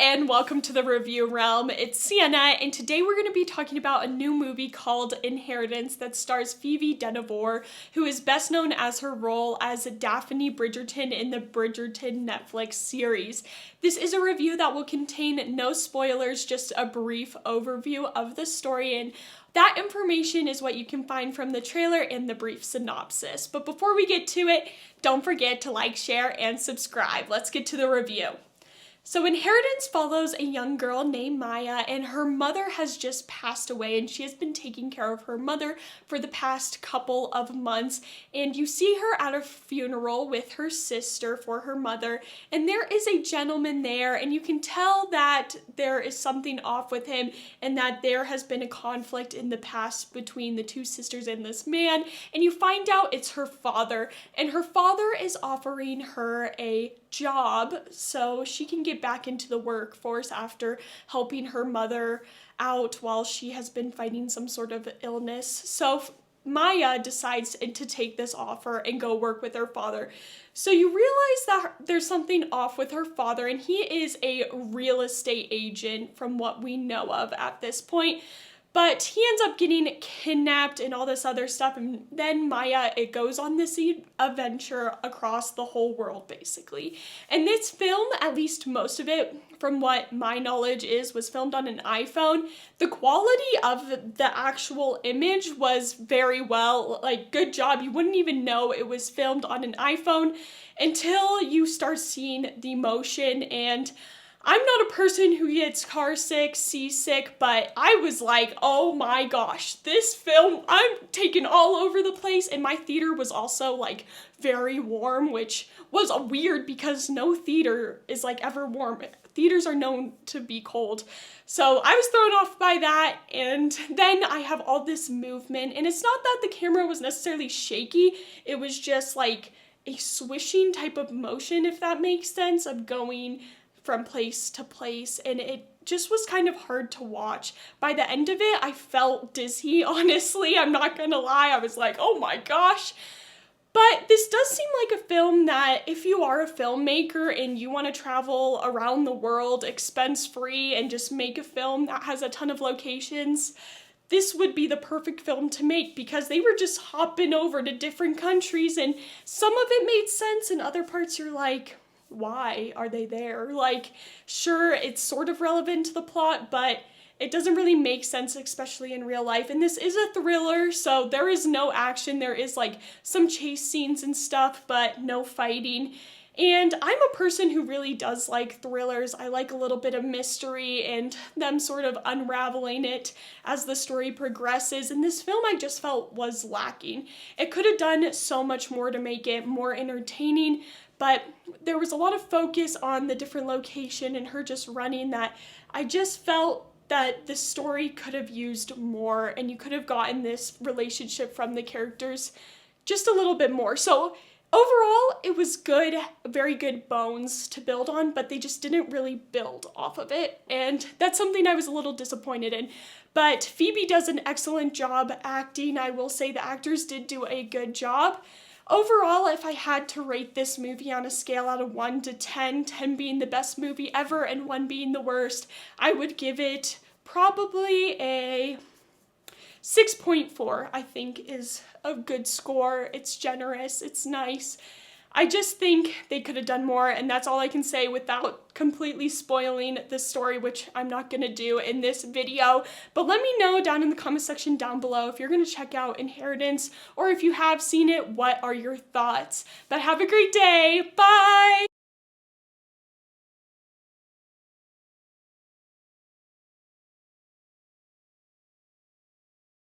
and welcome to the review realm. It's Sienna, and today we're going to be talking about a new movie called Inheritance that stars Phoebe Dynevor, who is best known as her role as Daphne Bridgerton in the Bridgerton Netflix series. This is a review that will contain no spoilers, just a brief overview of the story, and that information is what you can find from the trailer and the brief synopsis. But before we get to it, don't forget to like, share, and subscribe. Let's get to the review. So Inheritance follows a young girl named Maya, and her mother has just passed away, and she has been taking care of her mother for the past couple of months. And you see her at a funeral with her sister for her mother, and there is a gentleman there, and you can tell that there is something off with him and that there has been a conflict in the past between the two sisters and this man. And you find out it's her father, and her father is offering her a job so she can get back into the workforce after helping her mother out while she has been fighting some sort of illness. So Maya decides to take this offer and go work with her father. So you realize that there's something off with her father, and he is a real estate agent from what we know of at this point. But he ends up getting kidnapped and all this other stuff, and then Maya, it goes on this adventure across the whole world, basically. And this film, at least most of it, from what my knowledge is, was filmed on an iPhone. The quality of the actual image was very well, good job. You wouldn't even know it was filmed on an iPhone until you start seeing the motion. And I'm not a person who gets car sick, seasick, but I was like, oh my gosh, this film, I'm taken all over the place. And my theater was also very warm, which was weird because no theater is ever warm. Theaters are known to be cold. So I was thrown off by that, and then I have all this movement, and it's not that the camera was necessarily shaky, it was just a swishing type of motion, if that makes sense, of going from place to place, and it just was kind of hard to watch. By the end of it, I felt dizzy, honestly. I'm not gonna lie. I was like, oh my gosh. But this does seem like a film that if you are a filmmaker and you want to travel around the world expense-free and just make a film that has a ton of locations, this would be the perfect film to make, because they were just hopping over to different countries, and some of it made sense and other parts you're like, why are they there? Sure, it's sort of relevant to the plot, but it doesn't really make sense, especially in real life. And this is a thriller, so there is no action. There is some chase scenes and stuff, but no fighting. And I'm a person who really does like thrillers. I like a little bit of mystery and them sort of unraveling it as the story progresses. And this film I just felt was lacking. It could have done so much more to make it more entertaining, but there was a lot of focus on the different location and her just running that I just felt that the story could have used more, and you could have gotten this relationship from the characters just a little bit more. So overall, it was good, very good bones to build on, but they just didn't really build off of it, and that's something I was a little disappointed in. But Phoebe does an excellent job acting. I will say the actors did do a good job. Overall, if I had to rate this movie on a scale out of 1 to 10, 10 being the best movie ever and 1 being the worst, I would give it probably a 6.4, I think is a good score. It's generous, it's nice. I just think they could have done more, and that's all I can say without completely spoiling the story, which I'm not going to do in this video. But let me know down in the comment section down below if you're going to check out Inheritance, or if you have seen it, what are your thoughts? But have a great day. Bye!